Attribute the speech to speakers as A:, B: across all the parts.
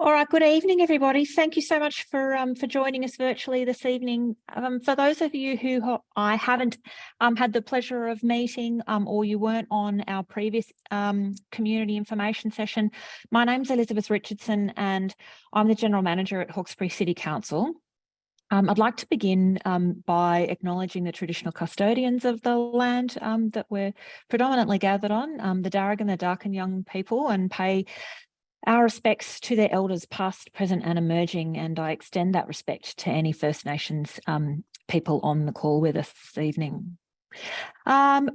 A: All right, good evening, everybody. Thank you so much for joining us virtually this evening. For those of you who I haven't had the pleasure of meeting or you weren't on our previous community information session, my name's Elizabeth Richardson and I'm the General Manager at Hawkesbury City Council. I'd like to begin by acknowledging the traditional custodians of the land that we're predominantly gathered on, the Darug, the Darkinjung people, and pay our respects to their elders past, present and emerging, and I extend that respect to any First Nations people on the call with us this evening.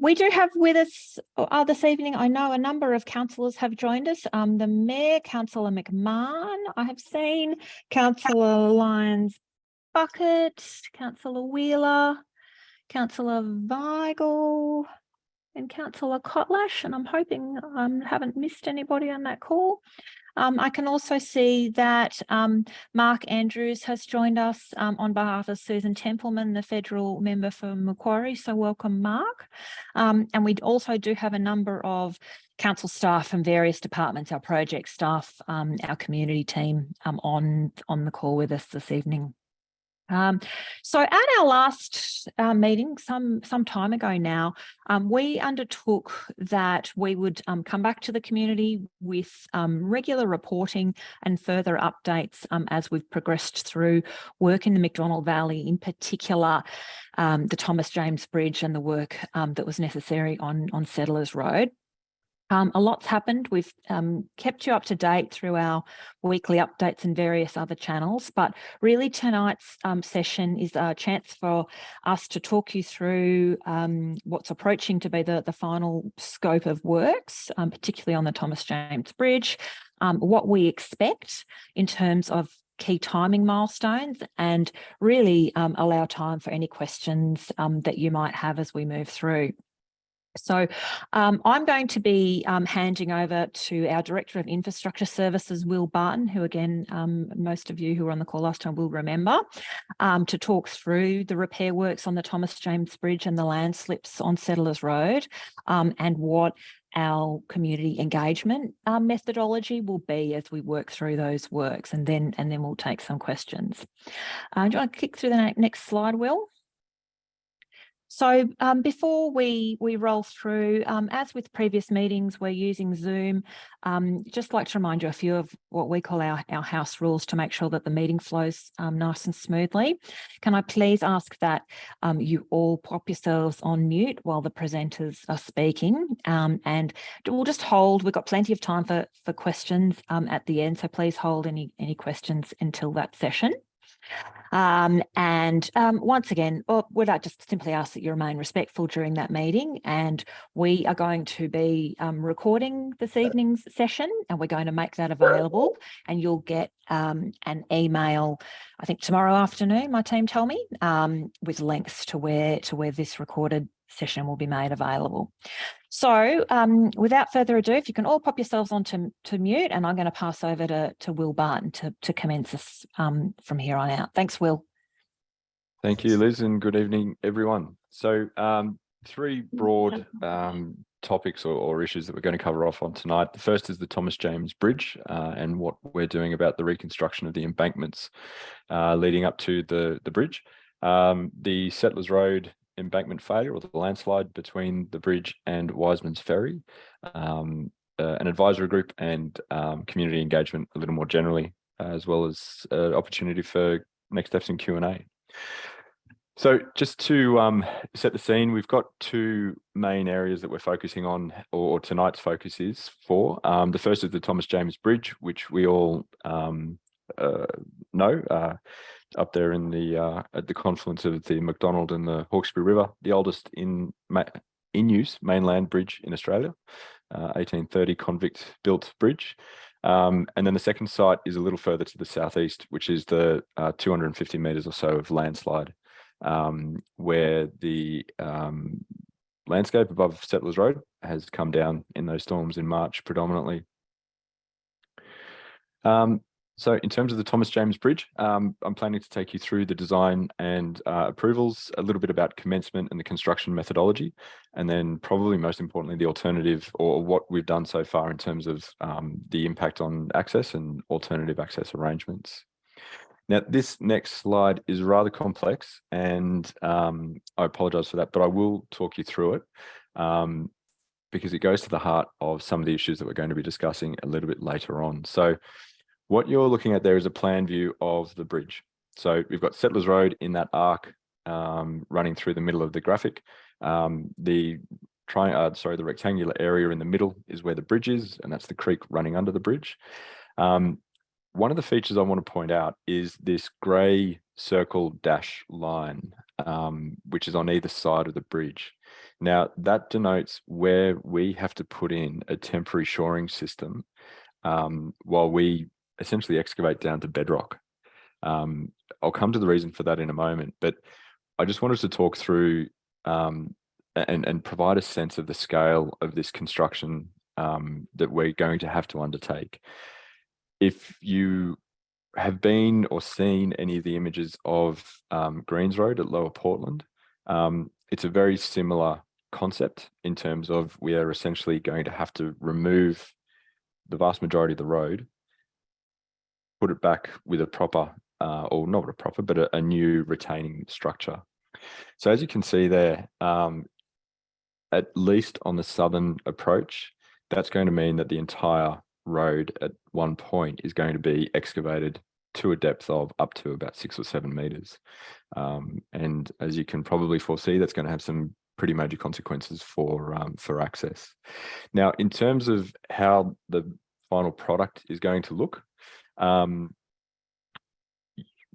A: We do have with us this evening, I know a number of councillors have joined us. The Mayor, Councillor McMahon, I have seen, Councillor Lyons Bucket, Councillor Wheeler, Councillor Weigel, and Councillor Kotlash, and I'm hoping I haven't missed anybody on that call. I can also see that Mark Andrews has joined us on behalf of Susan Templeman, the federal member for Macquarie. So welcome, Mark. And we also do have a number of council staff from various departments, our project staff, our community team on the call with us this evening. So at our last meeting some time ago now, we undertook that we would come back to the community with regular reporting and further updates as we've progressed through work in the Macdonald Valley, in particular the Thomas James Bridge and the work that was necessary on Settlers Road. A lot's happened. We've kept you up to date through our weekly updates and various other channels, but really tonight's session is a chance for us to talk you through what's approaching to be the final scope of works, particularly on the Thomas James Bridge, what we expect in terms of key timing milestones, and really allow time for any questions that you might have as we move through. So I'm going to be handing over to our Director of Infrastructure Services, Will Barton, who again, most of you who were on the call last time will remember, to talk through the repair works on the Thomas James Bridge and the landslips on Settlers Road, and what our community engagement methodology will be as we work through those works, and then we'll take some questions. Do you want to kick through the next slide, Will? So before we roll through, as with previous meetings, we're using Zoom. Just like to remind you a few of what we call our house rules to make sure that the meeting flows nice and smoothly. Can I please ask that you all pop yourselves on mute while the presenters are speaking, and we'll just hold. We've got plenty of time for questions at the end, so please hold any questions until that session. Once again, would I just simply ask that you remain respectful during that meeting, and we are going to be recording this evening's session, and we're going to make that available, and you'll get an email, I think tomorrow afternoon, my team tell me, with links to where this recorded session will be made available. So without further ado, if you can all pop yourselves onto mute, and I'm going to pass over to Will Barton to commence us from here on out. Thanks, Will.
B: Thank you, Liz, and good evening, everyone. So three broad topics or issues that we're going to cover off on tonight. The first is the Thomas James Bridge and what we're doing about the reconstruction of the embankments leading up to the bridge. The Settlers Road embankment failure, or the landslide between the bridge and Wiseman's Ferry, an advisory group, and community engagement a little more generally, as well as opportunity for next steps in Q&A. So just to set the scene, we've got two main areas that we're focusing on, or tonight's focus is for. The first is the Thomas James Bridge, which we all know, up there in at the confluence of the Macdonald and the Hawkesbury River, the oldest in use mainland bridge in Australia, 1830 convict-built bridge. And then the second site is a little further to the southeast, which is the 250 metres or so of landslide, where the landscape above Settlers Road has come down in those storms in March predominantly. So in terms of the Thomas James Bridge, I'm planning to take you through the design and approvals, a little bit about commencement and the construction methodology, and then probably most importantly, the alternative or what we've done so far in terms of the impact on access and alternative access arrangements. Now, this next slide is rather complex, and I apologize for that, but I will talk you through it because it goes to the heart of some of the issues that we're going to be discussing a little bit later on. So what you're looking at there is a plan view of the bridge. So we've got Settlers Road in that arc running through the middle of the graphic. The rectangular area in the middle is where the bridge is, and that's the creek running under the bridge. One of the features I want to point out is this grey circle dash line, which is on either side of the bridge. Now, that denotes where we have to put in a temporary shoring system while we essentially excavate down to bedrock. I'll come to the reason for that in a moment, but I just wanted to talk through and provide a sense of the scale of this construction that we're going to have to undertake. If you have been or seen any of the images of Greens Road at Lower Portland, it's a very similar concept in terms of we are essentially going to have to remove the vast majority of the road, put it back with a proper, or not a proper, but a new retaining structure. So as you can see there, at least on the southern approach, that's going to mean that the entire road at one point is going to be excavated to a depth of up to about 6 or 7 meters. And as you can probably foresee, that's going to have some pretty major consequences for access. Now, in terms of how the final product is going to look,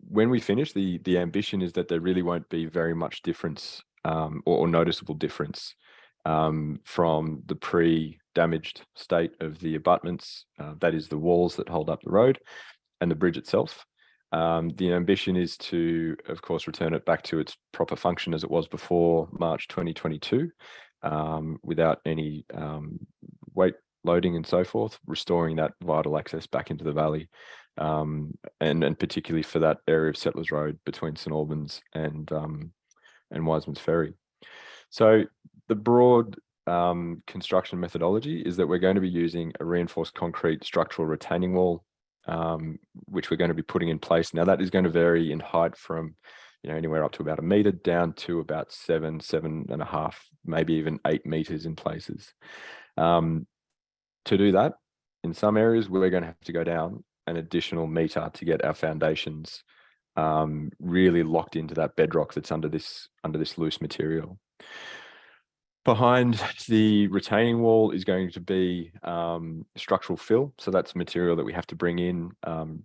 B: when we finish, the ambition is that there really won't be very much difference or noticeable difference from the pre-damaged state of the abutments, that is the walls that hold up the road, and the bridge itself. The ambition is to, of course, return it back to its proper function as it was before March 2022, without any weight loading and so forth, restoring that vital access back into the valley, and particularly for that area of Settlers Road between St Albans and Wiseman's Ferry. So the broad construction methodology is that we're going to be using a reinforced concrete structural retaining wall, which we're going to be putting in place. Now that is going to vary in height from anywhere up to about 1 meter down to about 7.5, maybe even 8 meters in places. To do that, in some areas, we're going to have to go down an additional meter to get our foundations really locked into that bedrock that's under this loose material. Behind the retaining wall is going to be structural fill. So that's material that we have to bring in,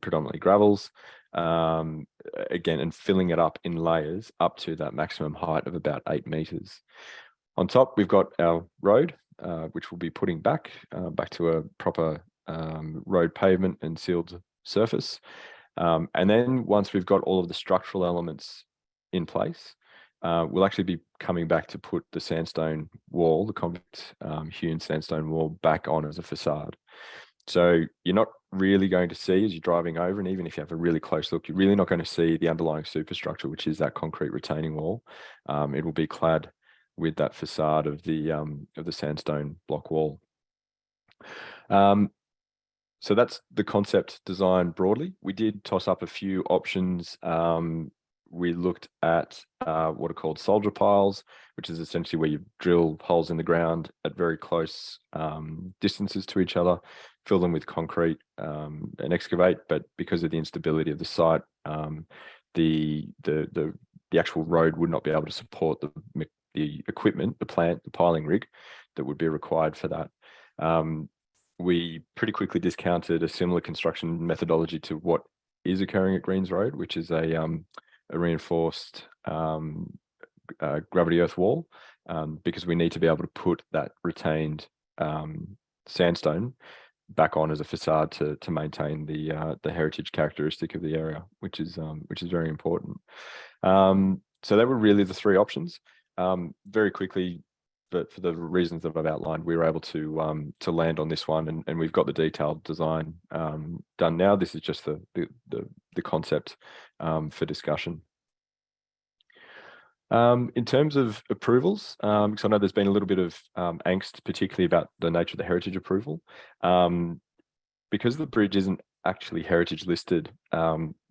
B: predominantly gravels, again, and filling it up in layers up to that maximum height of about 8 meters. On top, we've got our road, which we'll be putting back to a proper road pavement and sealed surface. And then once we've got all of the structural elements in place, we'll actually be coming back to put the sandstone wall, the convict hewn sandstone wall, back on as a facade. So you're not really going to see as you're driving over, and even if you have a really close look, you're really not going to see the underlying superstructure, which is that concrete retaining wall. It will be clad with that facade of the sandstone block wall. So that's the concept design broadly. We did toss up a few options. We looked at what are called soldier piles, which is essentially where you drill holes in the ground at very close distances to each other, fill them with concrete and excavate. But because of the instability of the site, the actual road would not be able to support the equipment, the plant, the piling rig that would be required for that. We pretty quickly discounted a similar construction methodology to what is occurring at Greens Road, which is a reinforced gravity earth wall, because we need to be able to put that retained sandstone back on as a facade to maintain the heritage characteristic of the area, which is very important. So they were really the three options. Very quickly, but for the reasons that I've outlined, we were able to land on this one, and we've got the detailed design done now. This is just the concept for discussion. In terms of approvals, because I know there's been a little bit of angst, particularly about the nature of the heritage approval. Because the bridge isn't actually heritage listed,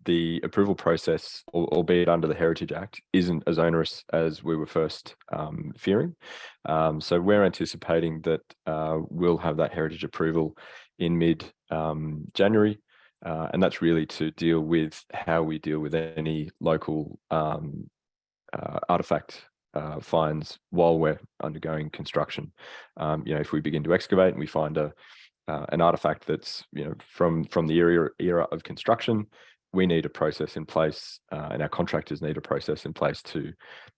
B: the approval process, albeit under the Heritage Act, isn't as onerous as we were first fearing. So we're anticipating that we'll have that heritage approval in mid-January, and that's really to deal with how we deal with any local artifact fines while we're undergoing construction. If we begin to excavate and we find an artifact that's from the era of construction, we need a process in place, and our contractors need a process in place to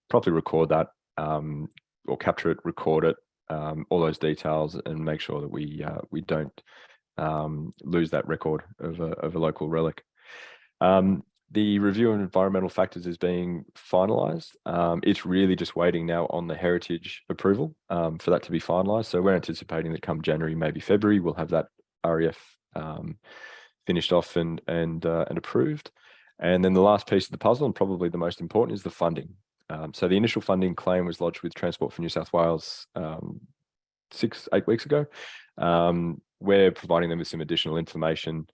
B: properly record that, or capture it, record it, all those details, and make sure that we don't lose that record of a local relic. The review of environmental factors is being finalised. It's really just waiting now on the heritage approval for that to be finalised. So we're anticipating that come January, maybe February, we'll have that REF finished off and approved. And then the last piece of the puzzle, and probably the most important, is the funding. So the initial funding claim was lodged with Transport for New South Wales 6-8 weeks ago. We're providing them with some additional information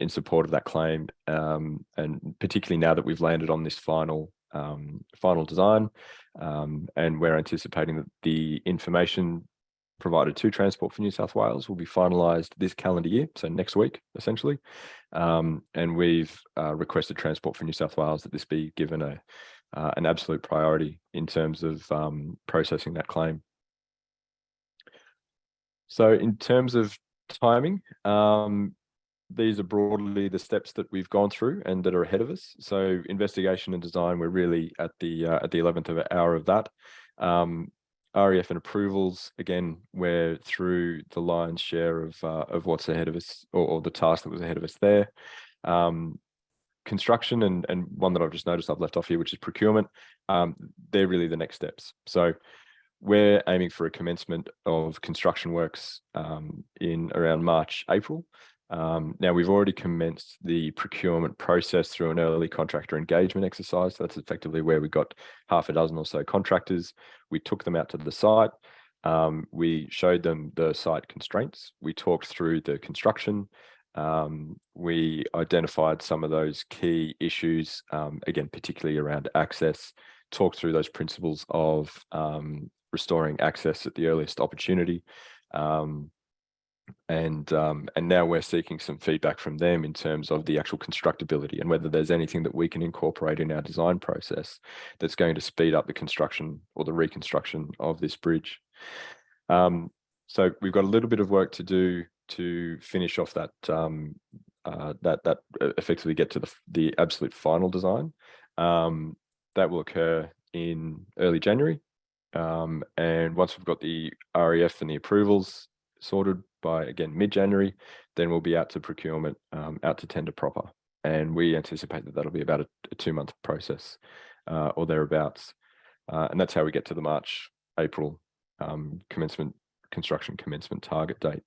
B: in support of that claim, and particularly now that we've landed on this final design, and we're anticipating that the information provided to Transport for New South Wales will be finalised this calendar year, so next week, essentially. And we've requested Transport for New South Wales that this be given an absolute priority in terms of processing that claim. So in terms of timing, these are broadly the steps that we've gone through and that are ahead of us. So investigation and design, we're really at the 11th hour of that. REF and approvals, again, we're through the lion's share of what's ahead of us, or the task that was ahead of us there. Construction and one that I've just noticed I've left off here, which is procurement. They're really the next steps. So we're aiming for a commencement of construction works in around March, April. Now we've already commenced the procurement process through an early contractor engagement exercise. So that's effectively where we got half a dozen or so contractors. We took them out to the site. We showed them the site constraints. We talked through the construction. We identified some of those key issues, again, particularly around access, talked through those principles of restoring access at the earliest opportunity. And now we're seeking some feedback from them in terms of the actual constructability and whether there's anything that we can incorporate in our design process that's going to speed up the construction or the reconstruction of this bridge. So we've got a little bit of work to do to finish off that that effectively get to the absolute final design. That will occur in early January, and once we've got the REF and the approvals sorted by, again, mid-January, then we'll be out to procurement, out to tender proper, and we anticipate that that'll be about a 2-month process or thereabouts, and that's how we get to the March, April construction commencement target date.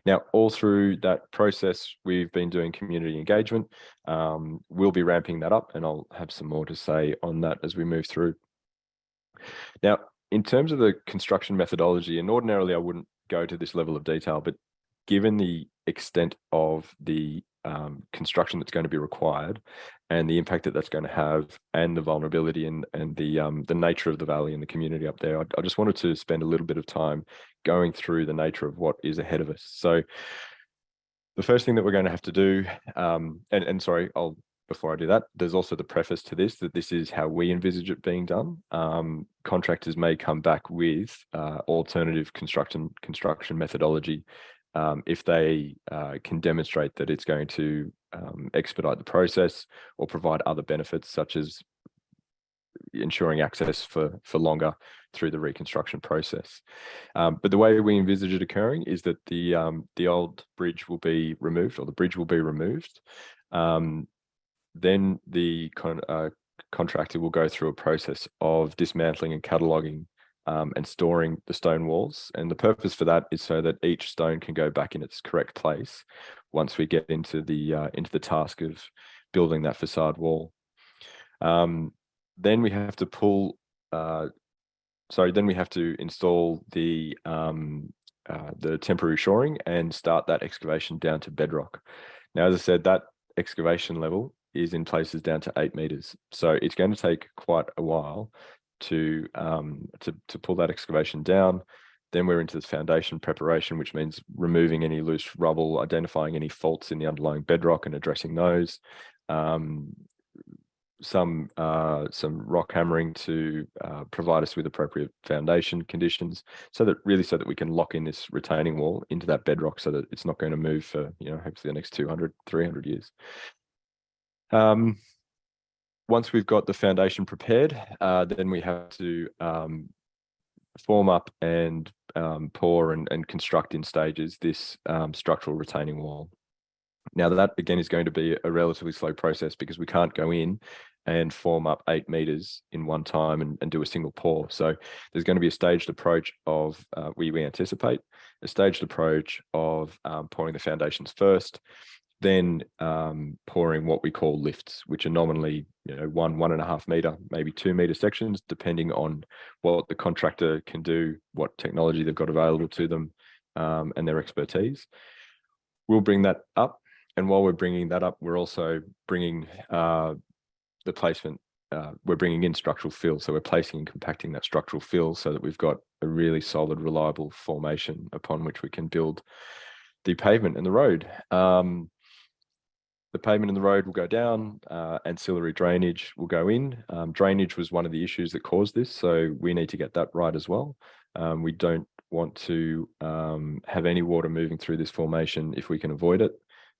B: Now, all through that process, we've been doing community engagement. We'll be ramping that up, and I'll have some more to say on that as we move through. Now, in terms of the construction methodology, and ordinarily I wouldn't go to this level of detail, but given the extent of the construction that's going to be required and the impact that that's going to have, and the vulnerability and the nature of the valley and the community up there, I just wanted to spend a little bit of time going through the nature of what is ahead of us. So the first thing that we're going to have to do, and sorry, before I do that, there's also the preface to this, that this is how we envisage it being done. Contractors may come back with alternative construction methodology if they can demonstrate that it's going to expedite the process or provide other benefits, such as ensuring access for longer through the reconstruction process. But the way we envisage it occurring is that the old bridge will be removed, or the bridge will be removed. Then the contractor will go through a process of dismantling and cataloguing and storing the stone walls. And the purpose for that is so that each stone can go back in its correct place once we get into the task of building that facade wall. Then we have to then we have to install the temporary shoring and start that excavation down to bedrock. Now, as I said, that excavation level is in places down to 8 meters. So it's going to take quite a while to pull that excavation down. Then we're into the foundation preparation, which means removing any loose rubble, identifying any faults in the underlying bedrock and addressing those. Some rock hammering to provide us with appropriate foundation conditions, so that we can lock in this retaining wall into that bedrock, so that it's not going to move for, hopefully the next 200, 300 years. Once we've got the foundation prepared, then we have to form up and pour and construct in stages this structural retaining wall. Now, that again is going to be a relatively slow process, because we can't go in and form up 8 meters in one time and do a single pour. So there's going to be a staged approach of, we anticipate a staged approach of pouring the foundations first, then pouring what we call lifts, which are nominally 1.5 meter, maybe 2 meter sections, depending on what the contractor can do, what technology they've got available to them, and their expertise. We'll bring that up, and while we're bringing that up, we're also bringing the placement. We're bringing in structural fill, so we're placing and compacting that structural fill so that we've got a really solid, reliable formation upon which we can build the pavement and the road. The pavement and the road will go down, ancillary drainage will go in. Drainage was one of the issues that caused this, so we need to get that right as well. We don't want to have any water moving through this formation if we can avoid it,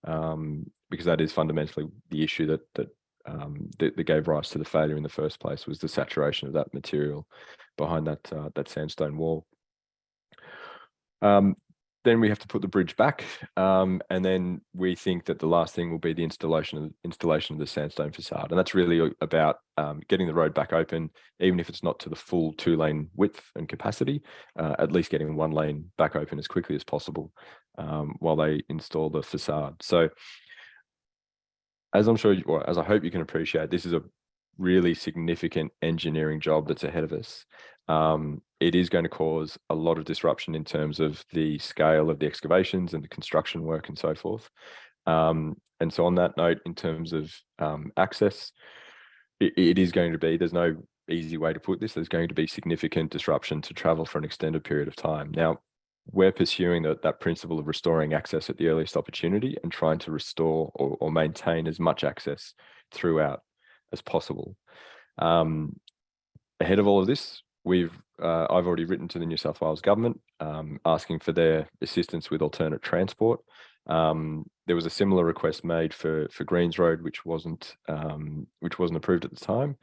B: because that is fundamentally the issue that gave rise to the failure in the first place, was the saturation of that material behind that sandstone wall. Then we have to put the bridge back, and then we think that the last thing will be the installation of the sandstone facade, and that's really about getting the road back open, even if it's not to the full 2-lane width and capacity, at least getting 1 lane back open as quickly as possible while they install the facade. So, as I'm sure, or as I hope you can appreciate, this is a really significant engineering job that's ahead of us. It is going to cause a lot of disruption in terms of the scale of the excavations and the construction work and so forth. And so on that note, in terms of access, it is going to be, there's no easy way to put this, there's going to be significant disruption to travel for an extended period of time. Now, we're pursuing that principle of restoring access at the earliest opportunity and trying to restore or maintain as much access throughout as possible. Ahead of all of this, I've already written to the New South Wales government asking for their assistance with alternate transport. There was a similar request made for Greens Road, which wasn't approved at the time.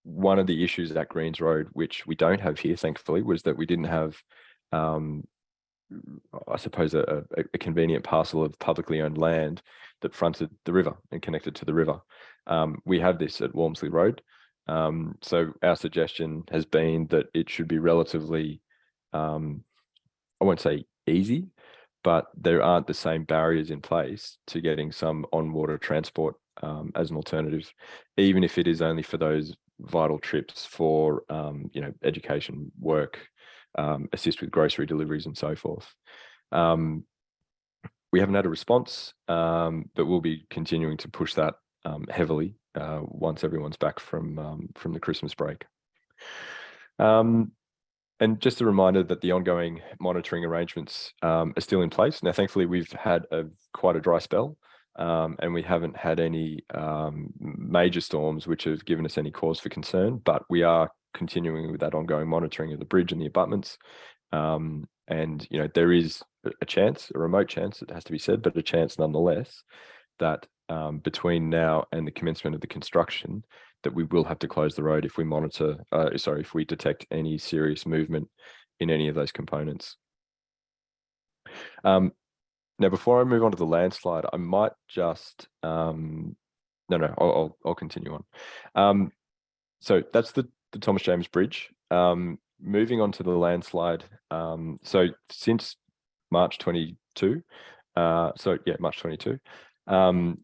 B: One of the issues at Greens Road, which we don't have here, thankfully, was that we didn't have, I suppose, a convenient parcel of publicly owned land that fronted the river and connected to the river. We have this at Walmsley Road. So our suggestion has been that it should be relatively, I won't say easy, but there aren't the same barriers in place to getting some on-water transport as an alternative, even if it is only for those vital trips for, education, work, assist with grocery deliveries and so forth. We haven't had a response, but we'll be continuing to push that heavily once everyone's back from the Christmas break. And just a reminder that the ongoing monitoring arrangements are still in place. Now, thankfully, we've had quite a dry spell, and we haven't had any major storms which have given us any cause for concern, but we are continuing with that ongoing monitoring of the bridge and the abutments. And, there is a chance, a remote chance, it has to be said, but a chance nonetheless, that between now and the commencement of the construction, that we will have to close the road if we detect any serious movement in any of those components. Now, before I move on to the landslide, I might just, I'll continue on. So that's the Thomas James Bridge. moving on to the landslide. So since March 22, March 22,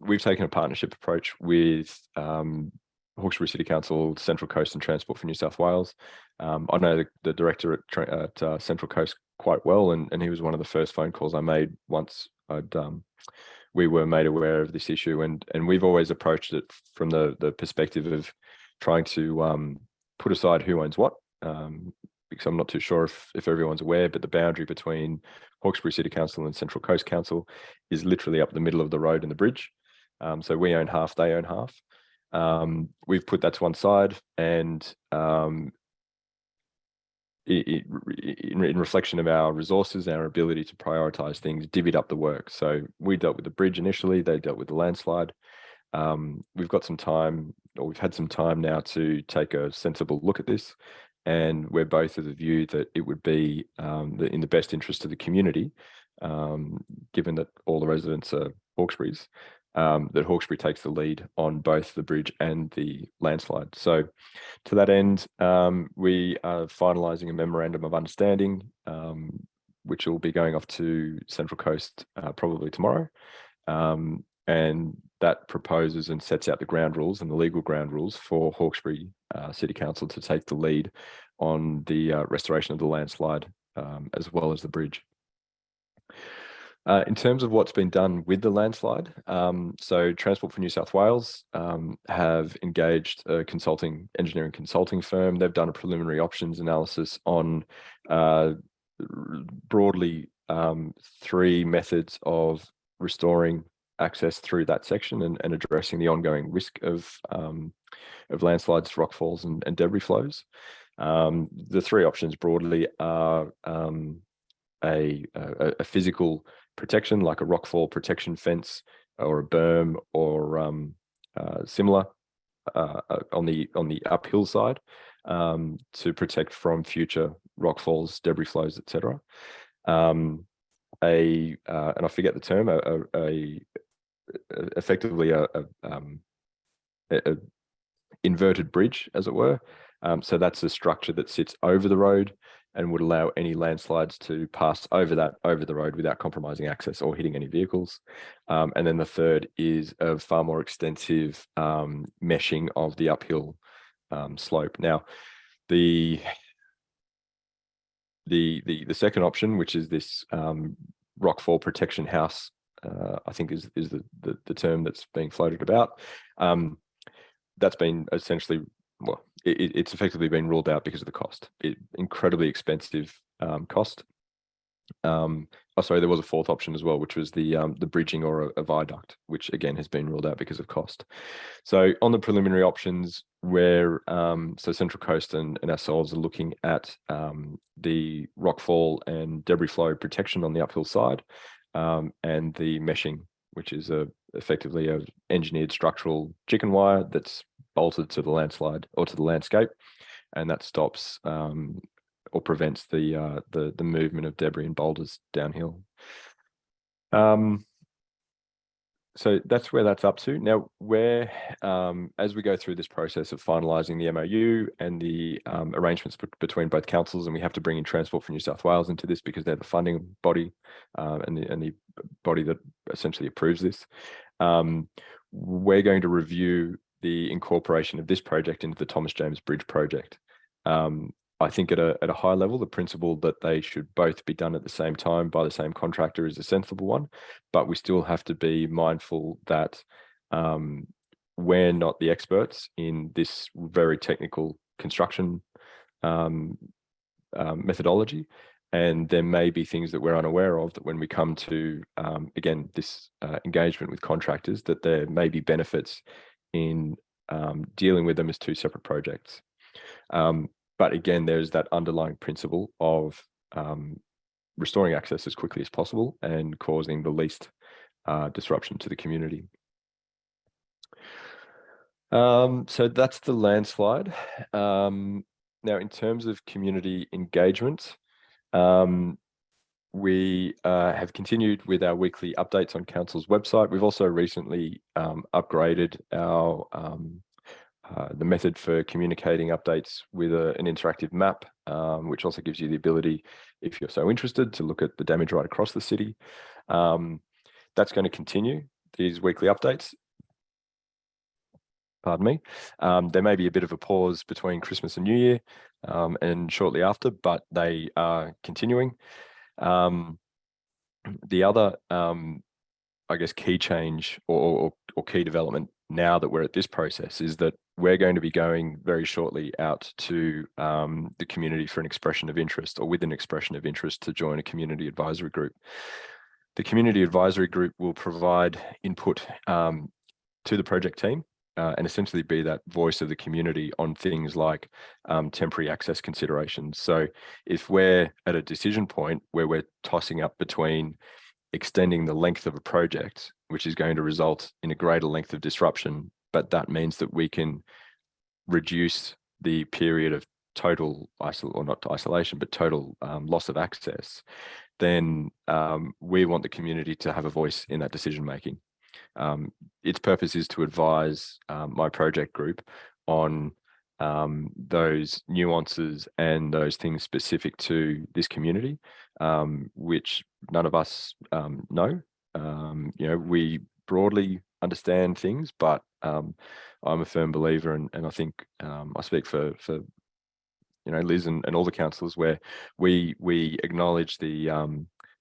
B: we've taken a partnership approach with Hawkesbury City Council, Central Coast and Transport for New South Wales. I know the director at Central Coast quite well, and he was one of the first phone calls I made once we were made aware of this issue, and we've always approached it from the perspective of trying to put aside who owns what, because I'm not too sure if everyone's aware, but the boundary between Hawkesbury City Council and Central Coast Council is literally up the middle of the road and the bridge. So we own half, they own half. We've put that to one side, and in reflection of our resources, our ability to prioritize things, divvied up the work. So we dealt with the bridge initially, they dealt with the landslide. We've got some time, or we've had some time now to take a sensible look at this, and we're both of the view that it would be in the best interest of the community, given that all the residents are Hawkesbury's, that Hawkesbury takes the lead on both the bridge and the landslide. So to that end, we are finalising a memorandum of understanding, which will be going off to Central Coast probably tomorrow. And that proposes and sets out the ground rules and the legal ground rules for Hawkesbury City Council to take the lead on the restoration of the landslide, as well as the bridge. In terms of what's been done with the landslide, so Transport for New South Wales have engaged a engineering consulting firm. They've done a preliminary options analysis on broadly 3 methods of restoring access through that section and addressing the ongoing risk of landslides, rockfalls, and debris flows. The 3 options broadly are a physical protection, like a rockfall protection fence or a berm or similar on the uphill side, to protect from future rockfalls, debris flows, etc. And I forget the term, effectively a inverted bridge, as it were. So that's a structure that sits over the road and would allow any landslides to pass over the road without compromising access or hitting any vehicles. And then the third is a far more extensive meshing of the uphill slope. Now, the second option, which is this rockfall protection house, I think is the term that's being floated about. That's been essentially, well, it's effectively been ruled out because of the cost. Incredibly expensive cost. Sorry, there was a fourth option as well, which was the bridging or a viaduct, which again has been ruled out because of cost. So on the preliminary options, where so Central Coast and ourselves are looking at the rockfall and debris flow protection on the uphill side, and the meshing, which is effectively a engineered structural chicken wire that's bolted to the landslide or to the landscape, and that stops or prevents the movement of debris and boulders downhill. So that's where that's up to. Now, as we go through this process of finalising the MOU and the arrangements between both councils, and we have to bring in Transport for New South Wales into this because they're the funding body and the body that essentially approves this, we're going to review the incorporation of this project into the Thomas James Bridge project. I think at a high level, the principle that they should both be done at the same time by the same contractor is a sensible one, but we still have to be mindful that we're not the experts in this very technical construction methodology, and there may be things that we're unaware of that when we come to, again, this engagement with contractors, that there may be benefits in dealing with them as 2 separate projects. But again, there's that underlying principle of restoring access as quickly as possible and causing the least disruption to the community. So that's the landslide. Now, in terms of community engagement, we have continued with our weekly updates on Council's website. We've also recently upgraded our the method for communicating updates with an interactive map, which also gives you the ability, if you're so interested, to look at the damage right across the city. That's going to continue, these weekly updates. Pardon me. There may be a bit of a pause between Christmas and New Year and shortly after, but they are continuing. The other, I guess, key change or key development now that we're at this process is that we're going to be going very shortly out to the community for an expression of interest, or with an expression of interest, to join a community advisory group. The community advisory group will provide input to the project team and essentially be that voice of the community on things like temporary access considerations. So if we're at a decision point where we're tossing up between extending the length of a project, which is going to result in a greater length of disruption, but that means that we can reduce the period of total isolation, but total loss of access, then we want the community to have a voice in that decision making. Its purpose is to advise my project group on those nuances and those things specific to this community, which none of us know. We broadly understand things, but I'm a firm believer, and I think I speak for Liz and all the councillors, where we acknowledge the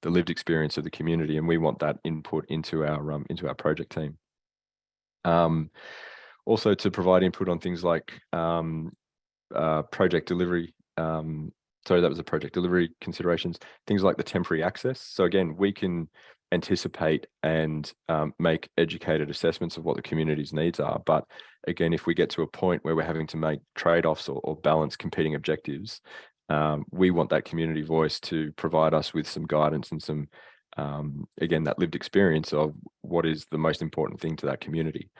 B: lived experience of the community, and we want that input into our project team. Also to provide input on things like project delivery. Sorry, that was the project delivery considerations. Things like the temporary access. So again, we can anticipate and make educated assessments of what the community's needs are. But again, if we get to a point where we're having to make trade-offs or balance competing objectives, we want that community voice to provide us with some guidance and some, again, that lived experience of what is the most important thing to that community.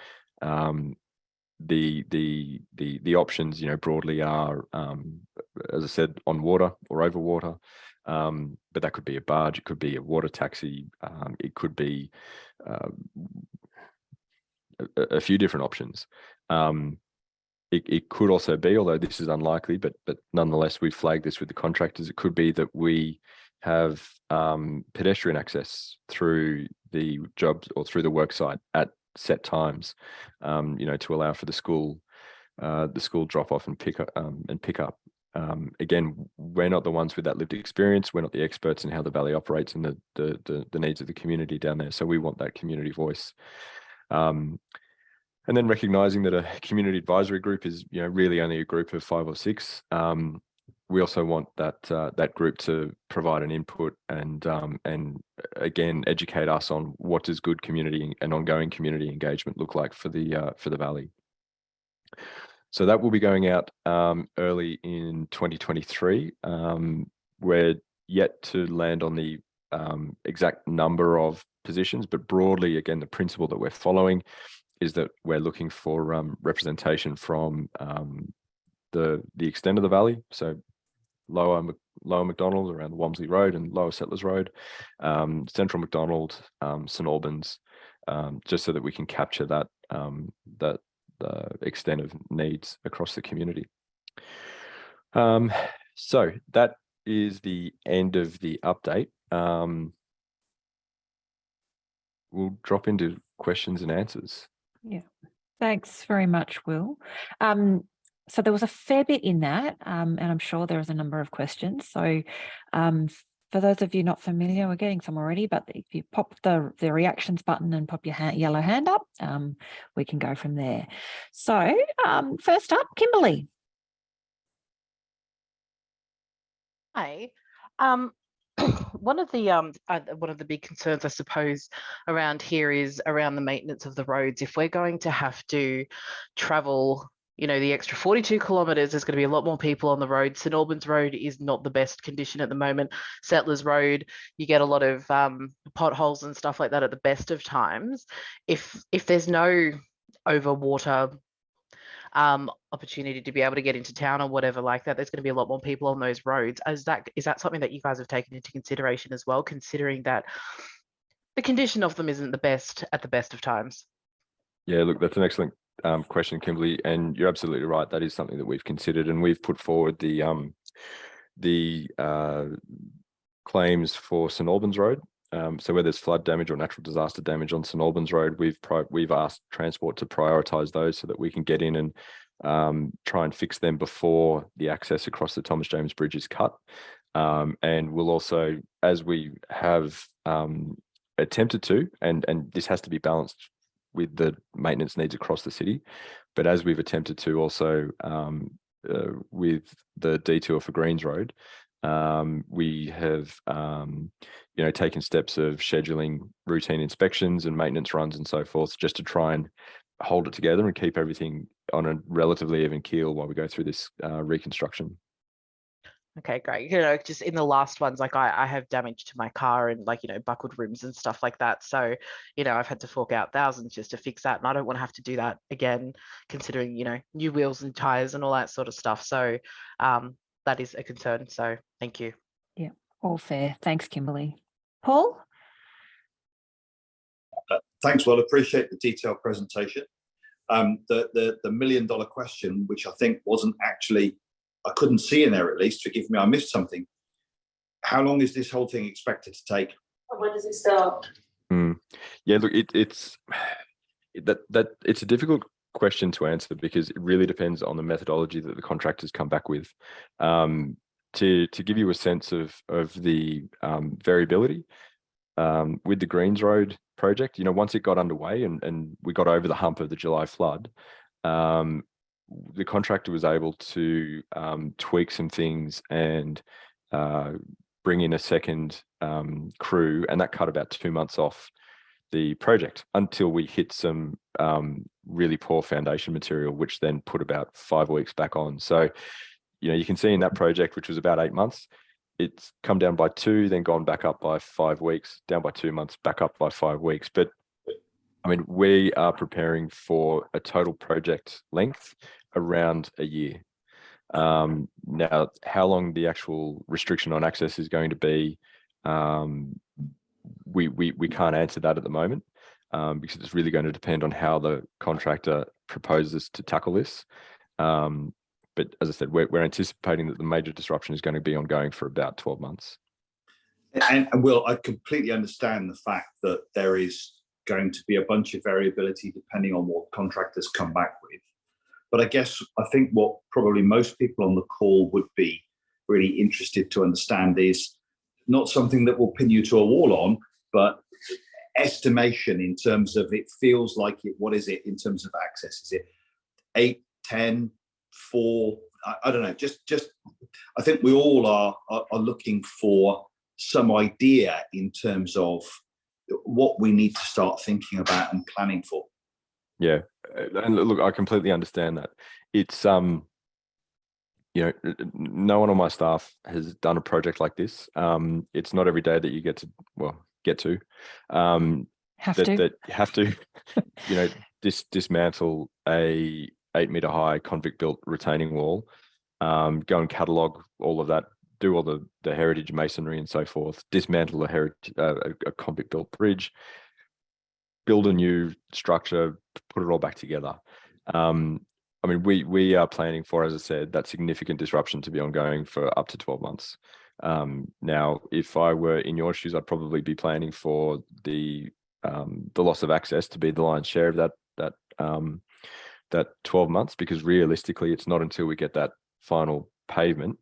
B: The options, broadly are, as I said, on water or over water, but that could be a barge, it could be a water taxi, it could be a few different options. It could also be, although this is unlikely, but nonetheless, we flagged this with the contractors, it could be that we have pedestrian access through the jobs or through the work site at set times, to allow for the school drop off and pick up. Again, we're not the ones with that lived experience. We're not the experts in how the valley operates and the needs of the community down there. So we want that community voice. And then recognizing that a community advisory group is, really only a group of 5 or 6. We also want that group to provide an input and again educate us on what does good community and ongoing community engagement look like for the valley. So that will be going out early in 2023. We're yet to land on the exact number of positions, but broadly, again, the principle that we're following is that we're looking for representation from the extent of the valley. So lower Macdonald around the Walmsley Road and lower Settlers Road, central Macdonald, St Albans, just so that we can capture that extent of needs across the community. So that is the end of the update. We'll drop into questions and answers.
A: Yeah, thanks very much, Will. So there was a fair bit in that, and I'm sure there is a number of questions. So for those of you not familiar, we're getting some already, but if you pop the reactions button and pop your yellow hand up, we can go from there. So first up, Kimberly.
C: Hi. One of the big concerns, I suppose, around here is around the maintenance of the roads. If we're going to have to travel, the extra 42 kilometres, there's going to be a lot more people on the road. St Albans Road is not the best condition at the moment. Settlers Road, you get a lot of potholes and stuff like that at the best of times. If there's no over water opportunity to be able to get into town or whatever like that, there's going to be a lot more people on those roads. Is that something that you guys have taken into consideration as well, considering that the condition of them isn't the best at the best of times?
B: Yeah, look, that's an question, Kimberly, and you're absolutely right. That is something that we've considered, and we've put forward the claims for St Albans Road. So where there's flood damage or natural disaster damage on St Albans Road, we've asked Transport to prioritise those so that we can get in and try and fix them before the access across the Thomas James Bridge is cut. And we'll also, as we have attempted to, and this has to be balanced with the maintenance needs across the city, but as we've attempted to also with the detour for Greens Road, we have taken steps of scheduling routine inspections and maintenance runs and so forth, just to try and hold it together and keep everything on a relatively even keel while we go through this reconstruction.
C: Okay, great. Just in the last ones, like I have damage to my car and buckled rims and stuff like that. So, I've had to fork out thousands just to fix that. And I don't want to have to do that again, considering, new wheels and tires and all that sort of stuff. So that is a concern. So thank you.
A: Yeah, all fair. Thanks, Kimberly. Paul?
D: Thanks, Will. Appreciate the detailed presentation. The $1 million question, which I think wasn't actually, I couldn't see in there at least, forgive me, I missed something. How long is this whole thing expected to take?
E: When does it start?
B: Yeah, look, it's a difficult question to answer because it really depends on the methodology that the contractors come back with. To give you a sense of the variability with the Greens Road project, once it got underway and we got over the hump of the July flood, the contractor was able to tweak some things and bring in a second crew, and that cut about 2 months off the project until we hit some really poor foundation material, which then put about 5 weeks back on. So, you can see in that project, which was about 8 months, it's come down by 2, then gone back up by 5 weeks, down by 2 months, back up by 5 weeks. But I mean, we are preparing for a total project length around a year. Now, how long the actual restriction on access is going to be, we can't answer that at the moment, because it's really going to depend on how the contractor proposes to tackle this. But as I said, we're anticipating that the major disruption is going to be ongoing for about 12 months.
D: And Will, I completely understand the fact that there is going to be a bunch of variability depending on what contractors come back with. But I think what probably most people on the call would be really interested to understand is not something that will pin you to a wall on, but estimation in terms of, it feels like it, what is it in terms of access? Is it 8, 10, 4? I don't know. Just I think we all are looking for some idea in terms of what we need to start thinking about and planning for. Yeah,
B: and look, I completely understand that. It's no one on my staff has done a project like this. It's not every day that you get to have to dismantle a 8-meter high convict built retaining wall, go and catalog all of that, do all the heritage masonry and so forth, dismantle a convict built bridge, build a new structure, put it all back together. I mean, we are planning for, as I said, that significant disruption to be ongoing for up to 12 months. Now, if I were in your shoes, I'd probably be planning for the loss of access to be the lion's share of that 12 months, because realistically, it's not until we get that final pavement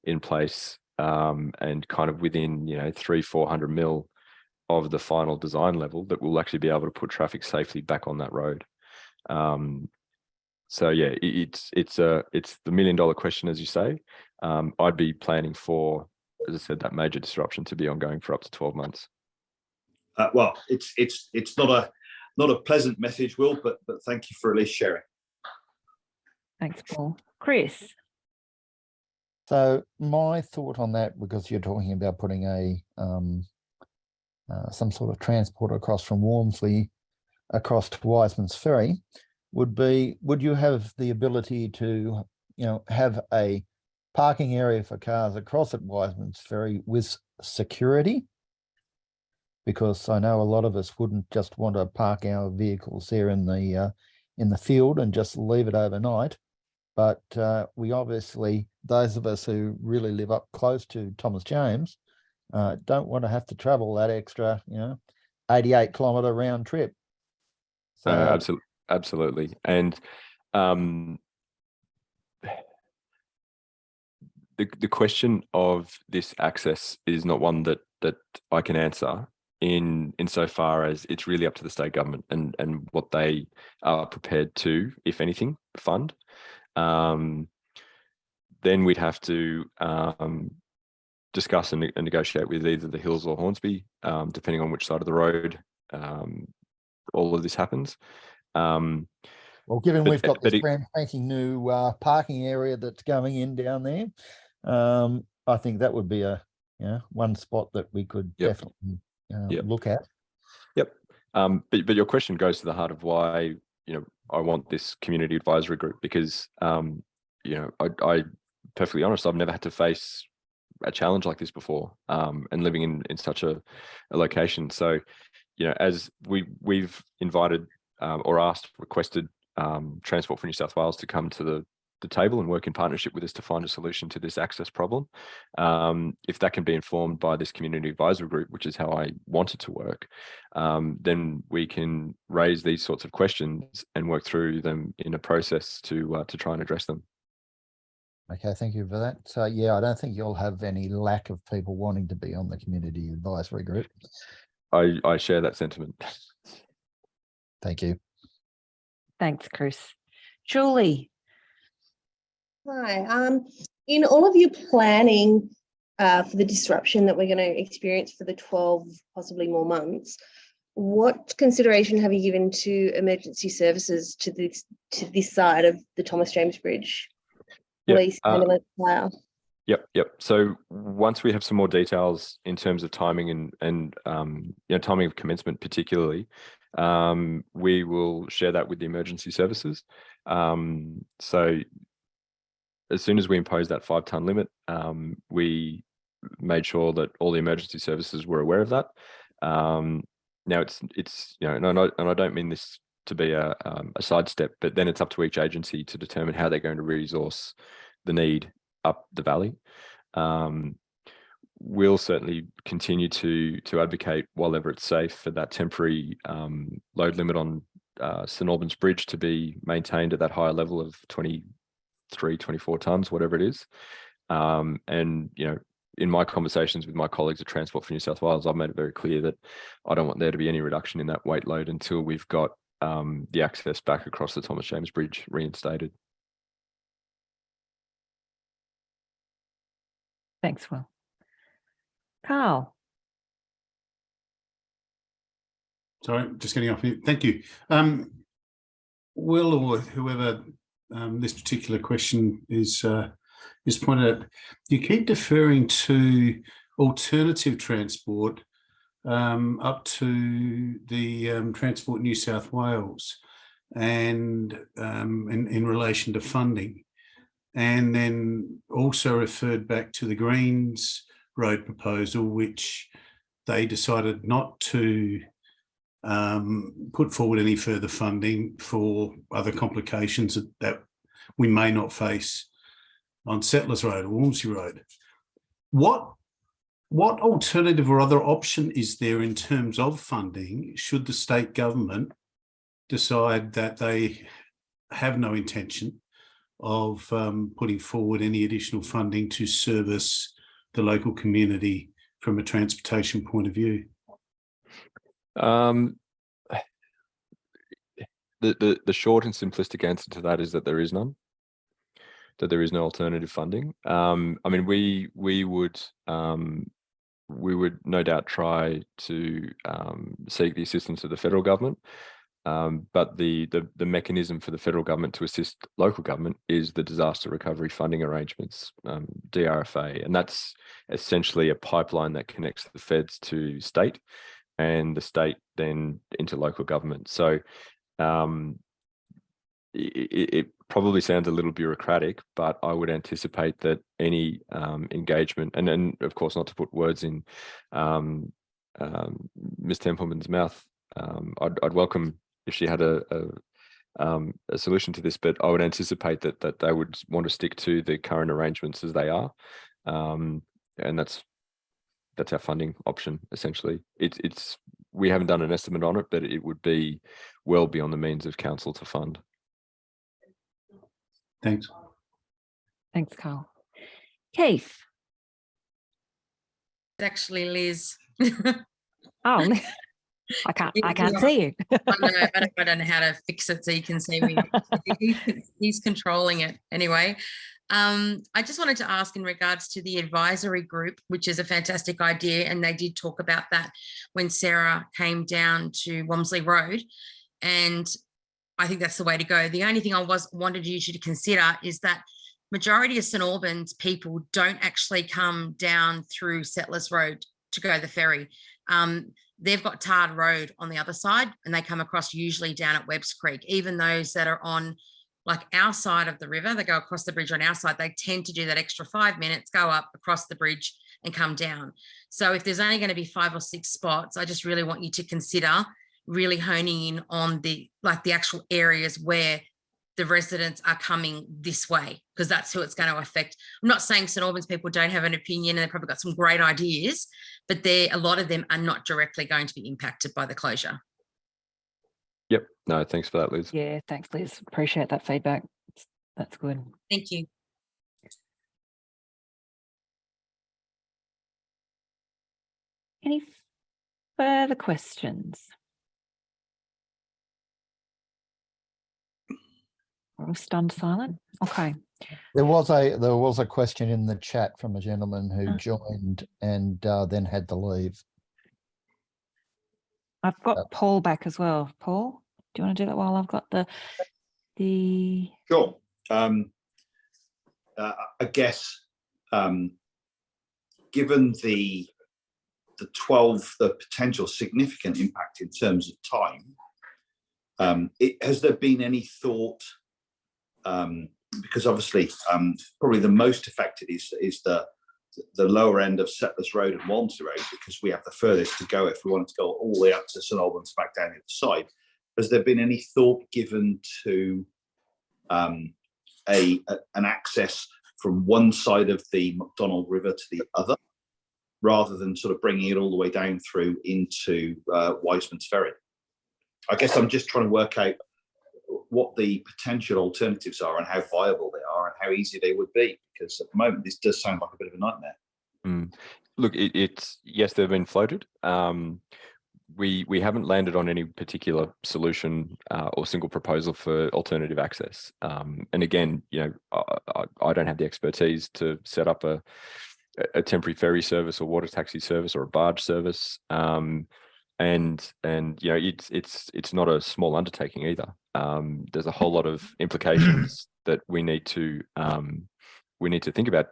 B: in place and kind of within 300-400 mil of the final design level that we'll actually be able to put traffic safely back on that road. So yeah, it's the $1 million question, as you say. I'd be planning for, as I said, that major disruption to be ongoing for up to 12 months.
D: Well, it's not a pleasant message, Will, but thank you for at least sharing.
A: Thanks, Paul. Chris.
F: So my thought on that, because you're talking about putting a some sort of transport across from Walmsley across to Wiseman's Ferry, would you have the ability to have a parking area for cars across at Wiseman's Ferry with security? Because I know a lot of us wouldn't just want to park our vehicles there in the in the field and just leave it overnight. But we obviously, those of us who really live up close to Thomas James, don't want to have to travel that extra, 88-kilometre round trip. So,
B: absolutely. And the question of this access is not one that I can answer insofar as it's really up to the state government and what they are prepared to, if anything, fund. Then we'd have to discuss and negotiate with either the Hills or Hornsby, depending on which side of the road all of this happens.
F: Well, given we've got this brand spanking new parking area that's going in down there, I think that would be a one spot that we could definitely look at.
B: Yep. But your question goes to the heart of why I want this community advisory group, because I perfectly honest, I've never had to face a challenge like this before, and living in such a location. So as we've invited or requested Transport for New South Wales to come to the table and work in partnership with us to find a solution to this access problem. If that can be informed by this community advisory group, which is how I want it to work, then we can raise these sorts of questions and work through them in a process to try and address them.
F: Okay, thank you for that. So I don't think you'll have any lack of people wanting to be on the community advisory group.
B: I share that sentiment.
F: Thank you.
A: Thanks, Chris. Julie.
E: Hi. In all of your planning for the disruption that we're going to experience for the 12 possibly more months, what consideration have you given to emergency services to this side of the Thomas James Bridge? Police, ambulance, fire.
B: Yep. So once we have some more details in terms of timing and timing of commencement particularly, we will share that with the emergency services. So as soon as we imposed that 5-ton limit, we made sure that all the emergency services were aware of that. Now it's and I don't mean this to be a sidestep, but then it's up to each agency to determine how they're going to resource the need up the valley. We'll certainly continue to advocate, while ever it's safe, for that temporary load limit on St Albans Bridge to be maintained at that higher level of 23, 24 tonnes, whatever it is. And in my conversations with my colleagues at Transport for New South Wales, I've made it very clear that I don't want there to be any reduction in that weight load until we've got the access back across the Thomas James Bridge reinstated.
A: Thanks, Will. Carl.
G: Sorry, just getting off here. Thank you. Will, or whoever this particular question is pointed at, you keep deferring to alternative transport up to the Transport New South Wales and in relation to funding, and then also referred back to the Greens road proposal, which they decided not to put forward any further funding for other complications that we may not face on Settlers Road or Walmsley Road. What alternative or other option is there in terms of funding should the state government decide that they have no intention of putting forward any additional funding to service the local community from a transportation point of view?
B: The short and simplistic answer to that is that there is none. That there is no alternative funding. I mean, we would no doubt try to seek the assistance of the federal government, but the mechanism for the federal government to assist local government is the disaster recovery funding arrangements, DRFA, and that's essentially a pipeline that connects the feds to state, and the state then into local government. So it probably sounds a little bureaucratic, but I would anticipate that any engagement, and of course not to put words in Ms. Templeman's mouth, I'd welcome if she had a a solution to this, but I would anticipate that they would want to stick to the current arrangements as they are, and that's our funding option essentially. We haven't done an estimate on it, but it would be well beyond the means of council to fund.
G: Thanks.
A: Thanks, Carl. Keith.
H: It's actually Liz.
A: Oh, I can't see you.
H: I don't know how to fix it so you can see me. He's controlling it anyway. I just wanted to ask in regards to the advisory group, which is a fantastic idea, and they did talk about that when Sarah came down to Walmsley Road, and I think that's the way to go. The only thing I wanted you to consider is that majority of St Albans people don't actually come down through Settlers Road to go to the ferry. They've got tarred road on the other side, and they come across usually down at Webbs Creek. Even those that are on like our side of the river, they go across the bridge on our side, they tend to do that extra 5 minutes, go up across the bridge and come down. So if there's only going to be 5 or 6 spots, I just really want you to consider really honing in on the actual areas where the residents are coming this way, because that's who it's going to affect. I'm not saying St Albans people don't have an opinion, and they've probably got some great ideas, but a lot of them are not directly going to be impacted by the closure.
B: Yep. No, thanks for that, Liz.
A: Yeah, thanks, Liz. Appreciate that feedback. That's good.
H: Thank you.
A: Any further questions? We're all stunned silent. Okay.
F: There was a question in the chat from a gentleman who joined and then had to leave.
A: I've got Paul back as well. Paul, do you want to do that while I've got the
D: Sure. I guess given the potential significant impact in terms of time, has there been any thought? Because obviously, probably the most affected is the lower end of Settlers Road and Walmsley Road, because we have the furthest to go if we wanted to go all the way up to St Albans back down the other side. Has there been any thought given to an access from one side of the Macdonald River to the other, rather than sort of bringing it all the way down through into Wiseman's Ferry? I guess I'm just trying to work out what the potential alternatives are and how viable they are and how easy they would be, because at the moment this does sound like a bit of a nightmare.
B: Look, it's yes, they've been floated. We haven't landed on any particular solution or single proposal for alternative access. And again, I don't have the expertise to set up a temporary ferry service or water taxi service or a barge service. And it's not a small undertaking either. There's a whole lot of implications that we need to think about,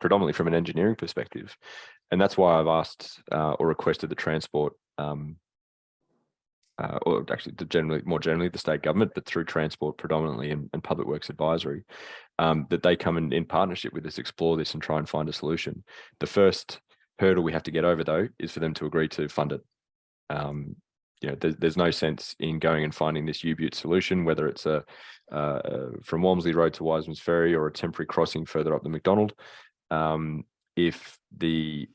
B: predominantly from an engineering perspective, and that's why I've asked or requested the transport, or actually more generally the state government, but through transport predominantly and Public Works Advisory, that they come in partnership with us, explore this and try and find a solution. The first hurdle we have to get over, though, is for them to agree to fund it. There's no sense in going and finding this U-Butte solution, whether it's from Walmsley Road to Wiseman's Ferry or a temporary crossing further up the Macdonald, if the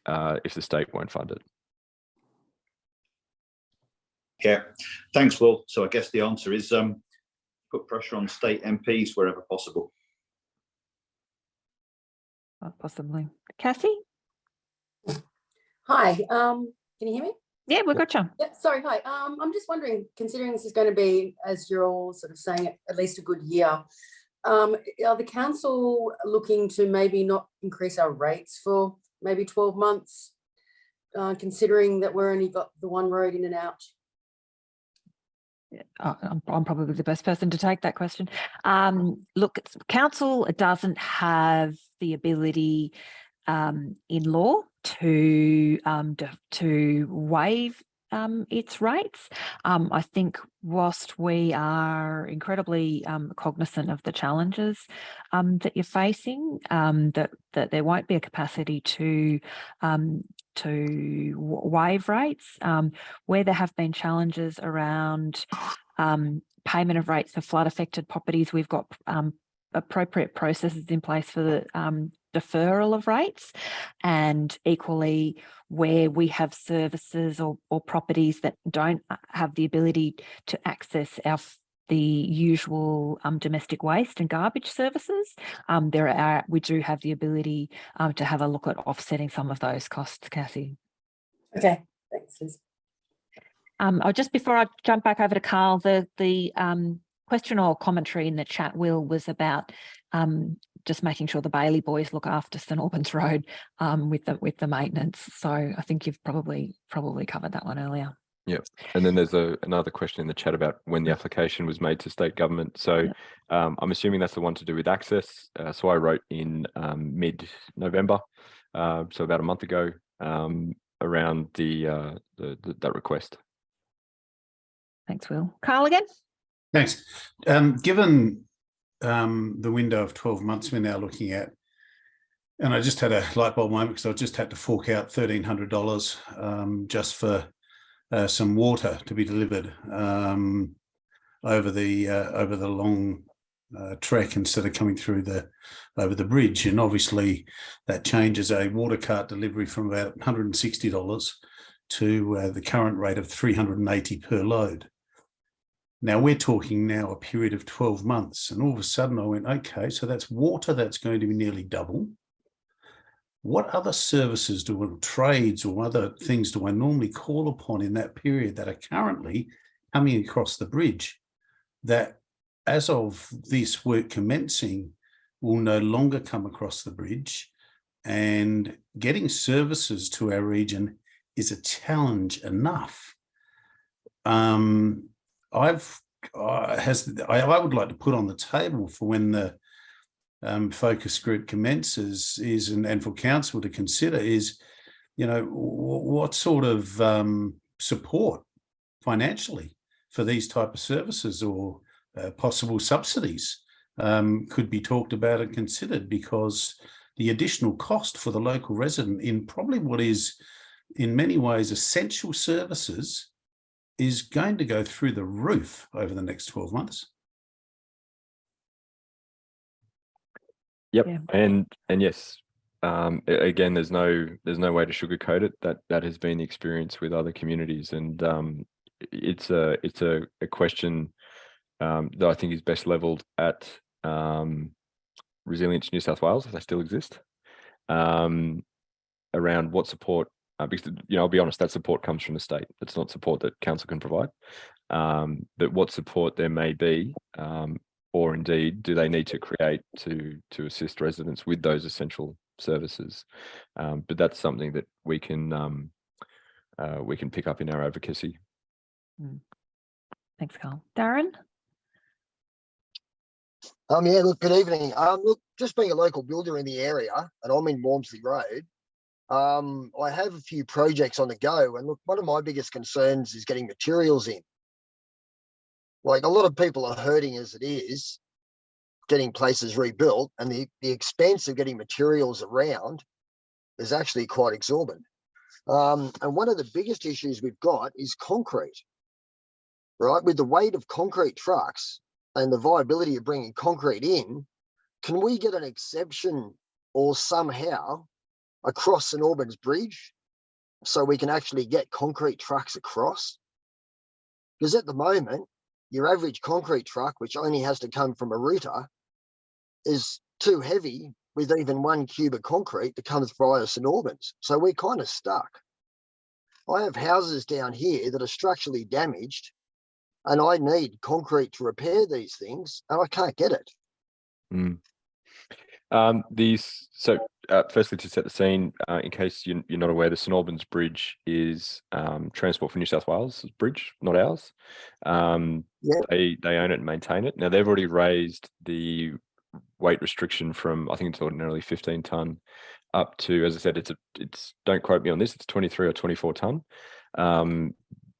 B: state won't fund it.
D: Yeah, thanks, Will. So I guess the answer is put pressure on state MPs wherever possible.
A: Possibly. Cassie?
I: Hi, can you hear me?
A: Yeah, we've got you.
I: Yeah, sorry, hi. I'm just wondering, considering this is going to be, as you're all sort of saying, at least a good year, are the council looking to maybe not increase our rates for maybe 12 months, considering that we're only got the one road in and out?
A: I'm probably the best person to take that question. Look, council doesn't have the ability in law to waive its rates. I think whilst we are incredibly cognizant of the challenges that you're facing, that there won't be a capacity to waive rates. Where there have been challenges around payment of rates for flood affected properties. We've got appropriate processes in place for the deferral of rates, and equally where we have services or properties that don't have the ability to access the usual domestic waste and garbage services, we do have the ability to have a look at offsetting some of those costs, Kathy.
I: Okay, thanks, Liz.
A: Just before I jump back over to Carl, the question or commentary in the chat, Will, was about just making sure the Bailey boys look after St Albans Road with the maintenance. So I think you've probably covered that one earlier.
B: Yep. And then there's another question in the chat about when the application was made to state government. So
A: Yep.
B: I'm assuming that's the one to do with access. So I wrote in mid-November, so about a month ago, around that request.
A: Thanks, Will. Carl again?
G: Thanks. Given the window of 12 months we're now looking at, and I just had a light bulb moment because I just had to fork out $1,300 just for some water to be delivered over the long trek instead of coming through over the bridge. And obviously that changes a water cart delivery from about $160 to the current rate of $380 per load. Now we're talking now a period of 12 months, and all of a sudden I went, okay, so that's water that's going to be nearly double. What other services trades or other things do I normally call upon in that period that are currently coming across the bridge that, as of this work commencing, will no longer come across the bridge? And getting services to our region is a challenge enough. I would like to put on the table for when the focus group commences and for council to consider is, what sort of support financially for these type of services or possible subsidies could be talked about and considered, because the additional cost for the local resident in probably what is in many ways essential services is going to go through the roof over the next 12 months.
B: Yep.
A: Yeah.
B: And yes, again, there's no way to sugarcoat it. That has been the experience with other communities, and it's a question that I think is best leveled at Resilience New South Wales, if they still exist, around what support. Because I'll be honest, that support comes from the state. It's not support that council can provide. But what support there may be, or indeed do they need to create to assist residents with those essential services? But that's something that we can pick up in our advocacy.
A: Thanks, Carl. Darren?
J: Yeah, look, good evening. Look, just being a local builder in the area, and I'm in Walmsley Road, I have a few projects on the go, and look, one of my biggest concerns is getting materials in. Like, a lot of people are hurting as it is, getting places rebuilt, and the expense of getting materials around is actually quite exorbitant. And one of the biggest issues we've got is concrete, right? With the weight of concrete trucks and the viability of bringing concrete in, can we get an exception or somehow across St Albans Bridge so we can actually get concrete trucks across? Because at the moment, your average concrete truck, which only has to come from a router, is too heavy with even 1 cube of concrete to come via St Albans. So we're kind of stuck. I have houses down here that are structurally damaged, and I need concrete to repair these things, and I can't get it.
B: Firstly, to set the scene, in case you're not aware, the St Albans Bridge is Transport for New South Wales' bridge, not ours.
J: Yep.
B: They own it and maintain it. Now, they've already raised the weight restriction from, I think it's ordinarily 15 tonne up to, as I said, it's don't quote me on this, it's 23 or 24 tonne.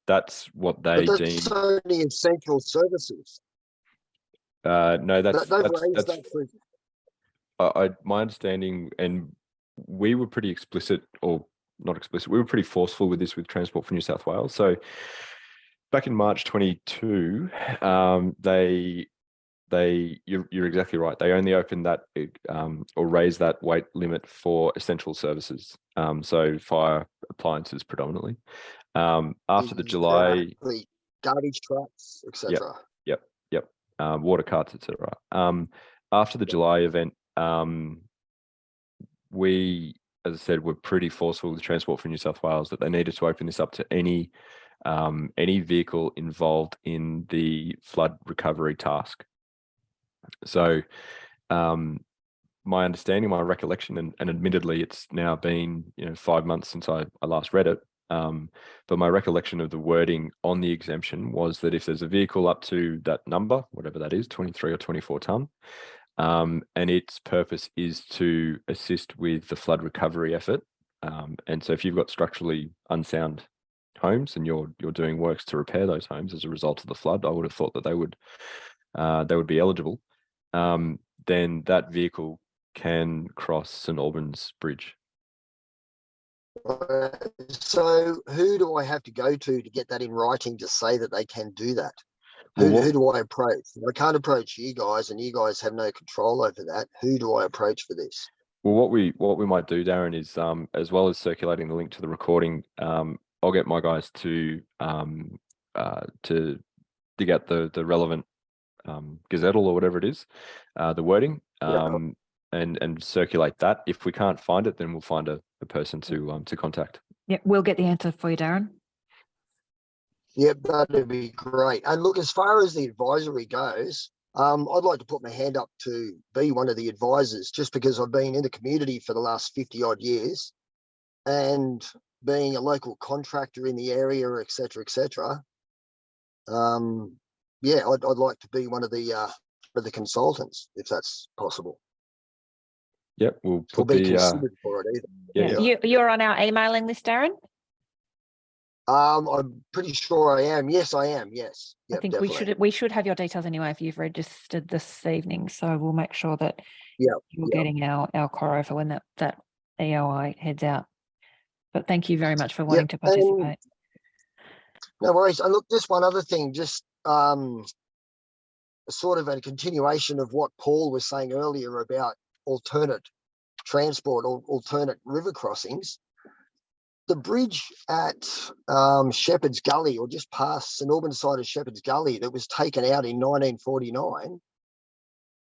B: That's what they
J: But
B: deem.
J: that's only essential services.
B: No, that's
J: that for...
B: my understanding, and we were pretty explicit, or not explicit, we were pretty forceful with this with Transport for New South Wales. So back in March 22, you're exactly right. They only opened that or raised that weight limit for essential services. So fire appliances predominantly. After the July,
J: Exactly. Garbage trucks, etc.
B: Yep. Water carts, etc. After the July event, we, as I said, were pretty forceful with Transport for New South Wales that they needed to open this up to any vehicle involved in the flood recovery task. So my understanding, my recollection, and admittedly it's now been 5 months since I last read it, but my recollection of the wording on the exemption was that if there's a vehicle up to that number, whatever that is, 23 or 24 tonne, and its purpose is to assist with the flood recovery effort, and so if you've got structurally unsound homes and you're doing works to repair those homes as a result of the flood, I would have thought that they would be eligible. Then that vehicle can cross St Albans Bridge.
J: So who do I have to go to get that in writing to say that they can do that?
B: Well,
J: Who do I approach? I can't approach you guys, and you guys have no control over that. Who do I approach for this?
B: Well, what we might do, Darren, is as well as circulating the link to the recording, I'll get my guys to dig out the relevant gazettal or whatever it is, the wording, and circulate that. If we can't find it, then we'll find a person to contact.
A: Yep, we'll get the answer for you, Darren.
J: Yep, that'd be great. And look, as far as the advisory goes, I'd like to put my hand up to be one of the advisors, just because I've been in the community for the last 50 odd years, and being a local contractor in the area, etc., etc. Yeah, I'd like to be one of the consultants, if that's possible.
B: Yep, we'll
J: Or
B: put
J: be
B: the
J: considered for it either.
A: You're on our emailing list, Darren?
J: I'm pretty sure I am. Yes, I am. Yes.
A: I
J: Yep,
A: think
J: definitely.
A: we should have your details anyway if you've registered this evening. So we'll make sure that you're getting our coro for when that EOI heads out. But thank you very much for wanting to participate.
J: No worries. And look, just one other thing, just sort of a continuation of what Paul was saying earlier about alternate transport or alternate river crossings. The bridge at Shepherd's Gully, or just past St Albans side of Shepherd's Gully, that was taken out in 1949.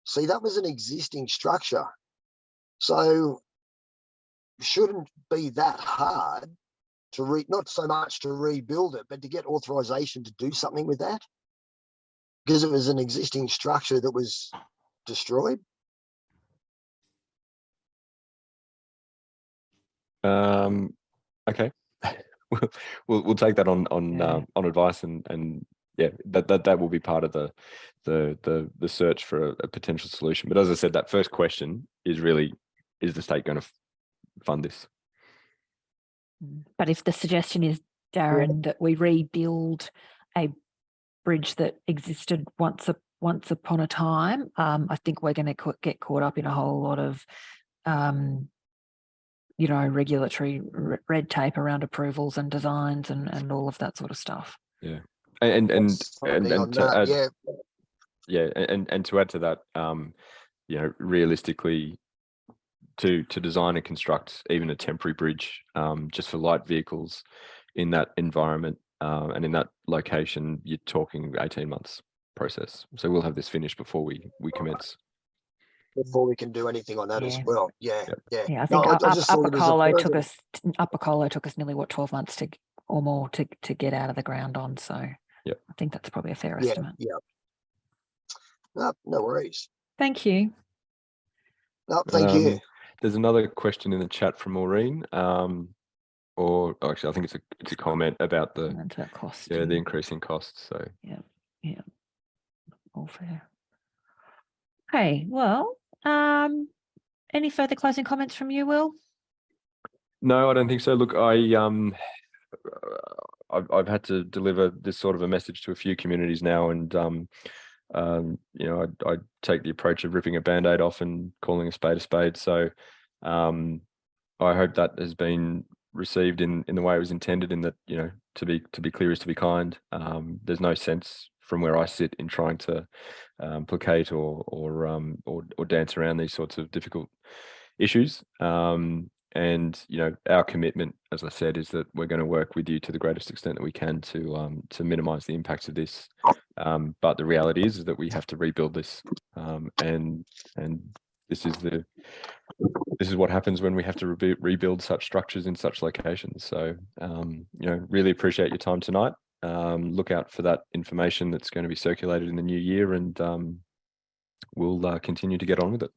J: See, that was an existing structure. So shouldn't be that hard to not so much to rebuild it, but to get authorization to do something with that, because it was an existing structure that was destroyed.
B: Okay, we'll take that on advice, and yeah, that will be part of the search for a potential solution. But as I said, that first question is really, is the state going to fund this?
A: But if the suggestion is, Darren, that we rebuild a bridge that existed once upon a time, I think we're going to get caught up in a whole lot of regulatory red tape around approvals and designs and all of that sort of stuff.
B: Yeah, and to add, and to add to that, realistically, to design and construct even a temporary bridge, just for light vehicles in that environment and in that location, you're talking 18 months process. So we'll have this finished before we commence.
J: Before we can do anything on that as well. Yeah.
A: I think Upper Colo took us nearly 12 months or more to get out of the ground on. So I think that's probably a fair estimate.
J: No worries.
A: Thank you.
J: No, thank you.
B: There's another question in the chat from Maureen, or actually, I think it's a comment about the cost. Yeah, the increasing costs. So
A: yeah, all fair. Okay, well, any further closing comments from you, Will?
B: No, I don't think so. Look, I've had to deliver this sort of a message to a few communities now, and I take the approach of ripping a band-aid off and calling a spade a spade. So I hope that has been received in the way it was intended, in that, you know, to be clear is to be kind. There's no sense from where I sit in trying to placate or dance around these sorts of difficult issues. And, you know, our commitment, as I said, is that we're going to work with you to the greatest extent that we can to minimise the impacts of this. But the reality is that we have to rebuild this, and this is what happens when we have to rebuild such structures in such locations. So, you know, really appreciate your time tonight. Look out for that information that's going to be circulated in the new year, and we'll continue to get on with it.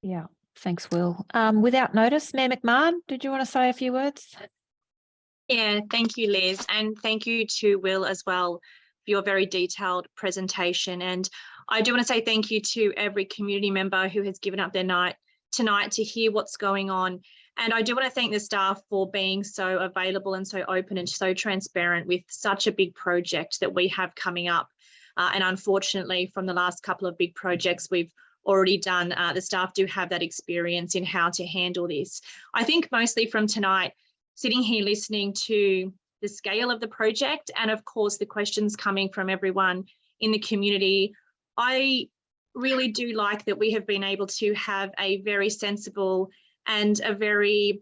A: Yeah. Thanks, Will. Without notice, Mayor McMahon, did you want to say a few words?
K: Yeah, thank you, Liz, and thank you to Will as well for your very detailed presentation. And I do want to say thank you to every community member who has given up their night tonight to hear what's going on. And I do want to thank the staff for being so available and so open and so transparent with such a big project that we have coming up. And unfortunately, from the last couple of big projects we've already done, the staff do have that experience in how to handle this. I think mostly from tonight, sitting here listening to the scale of the project and of course the questions coming from everyone in the community, I really do like that we have been able to have a very sensible and a very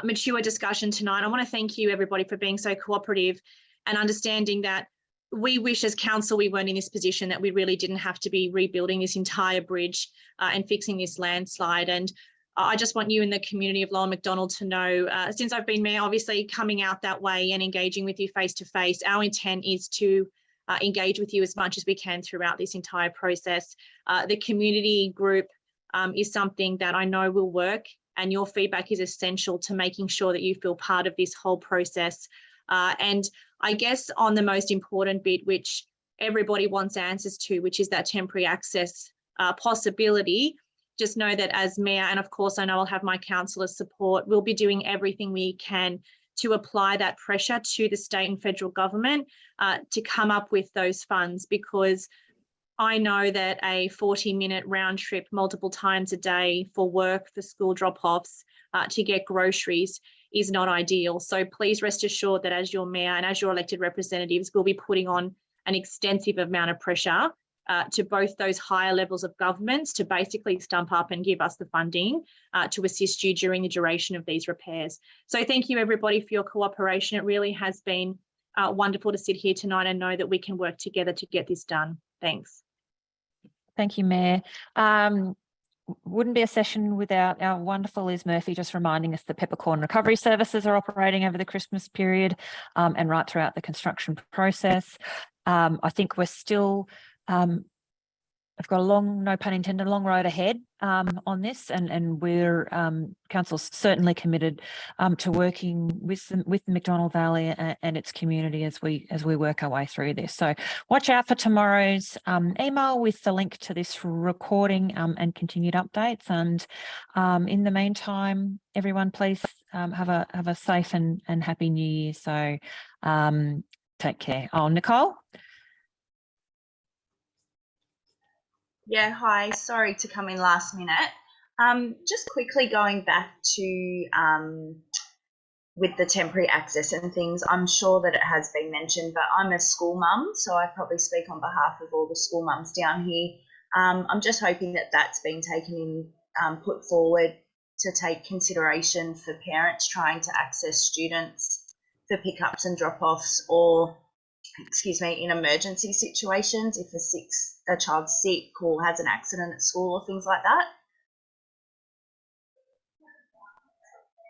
K: mature discussion tonight. I want to thank you everybody for being so cooperative and understanding that we wish as council we weren't in this position, that we really didn't have to be rebuilding this entire bridge and fixing this landslide. And I just want you in the community of Lower Macdonald to know, since I've been mayor, obviously coming out that way and engaging with you face to face, our intent is to engage with you as much as we can throughout this entire process. The community group is something that I know will work, and your feedback is essential to making sure that you feel part of this whole process. And I guess on the most important bit, which everybody wants answers to, which is that temporary access possibility, just know that as mayor, and of course I know I'll have my councillors' support, we'll be doing everything we can to apply that pressure to the state and federal government to come up with those funds, because I know that a 40-minute round trip multiple times a day for work, for school drop-offs, to get groceries is not ideal. So please rest assured that as your mayor and as your elected representatives, we'll be putting on an extensive amount of pressure to both those higher levels of governments to basically stump up and give us the funding to assist you during the duration of these repairs. So thank you everybody for your cooperation. It really has been wonderful to sit here tonight and know that we can work together to get this done. Thanks.
A: Thank you, Mayor. Wouldn't be a session without our wonderful Liz Murphy just reminding us that peppercorn recovery services are operating over the Christmas period and right throughout the construction process. I think we're still, I've got a long, no pun intended, long road ahead on this, and we're council's certainly committed to working with the Macdonald Valley and its community as we work our way through this. So watch out for tomorrow's email with the link to this recording and continued updates. And in the meantime, everyone, please have a safe and happy New Year. So take care. Oh, Nicole.
L: Yeah, hi. Sorry to come in last minute. Just quickly going back to with the temporary access and things, I'm sure that it has been mentioned, but I'm a school mum, so I probably speak on behalf of all the school mums down here. I'm just hoping that that's been taken in, put forward to take consideration for parents trying to access students for pickups and drop-offs, or excuse me, in emergency situations, if a child's sick or has an accident at school or things like that.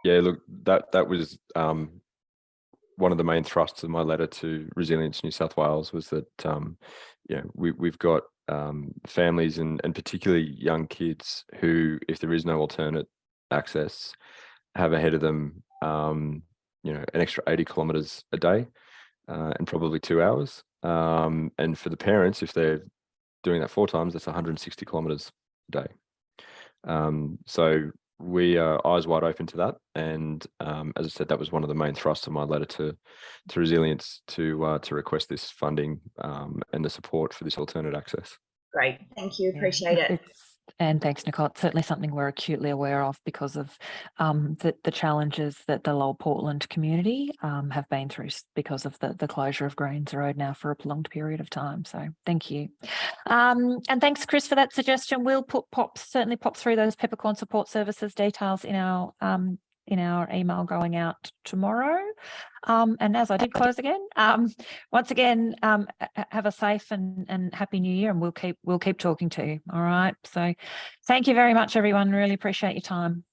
B: Yeah, look, that was one of the main thrusts of my letter to Resilience New South Wales, was that we've got families and particularly young kids who, if there is no alternate access, have ahead of them an extra 80 kilometres a day. And probably 2 hours. And for the parents, if they're doing that 4 times, that's 160 kilometres a day. So we are eyes wide open to that. And as I said, that was one of the main thrusts of my letter to Resilience to request this funding and the support for this alternate access.
L: Great, thank you, appreciate it.
A: And thanks, Nicole. It's certainly something we're acutely aware of because of the challenges that the Lower Portland community have been through because of the closure of Greens Road now for a prolonged period of time. So thank you. And thanks, Chris, for that suggestion. We'll certainly pop through those peppercorn support services details in our email going out tomorrow. And as I did close again, once again, have a safe and happy new year, and we'll keep talking to you. All right. So thank you very much, everyone. Really appreciate your time.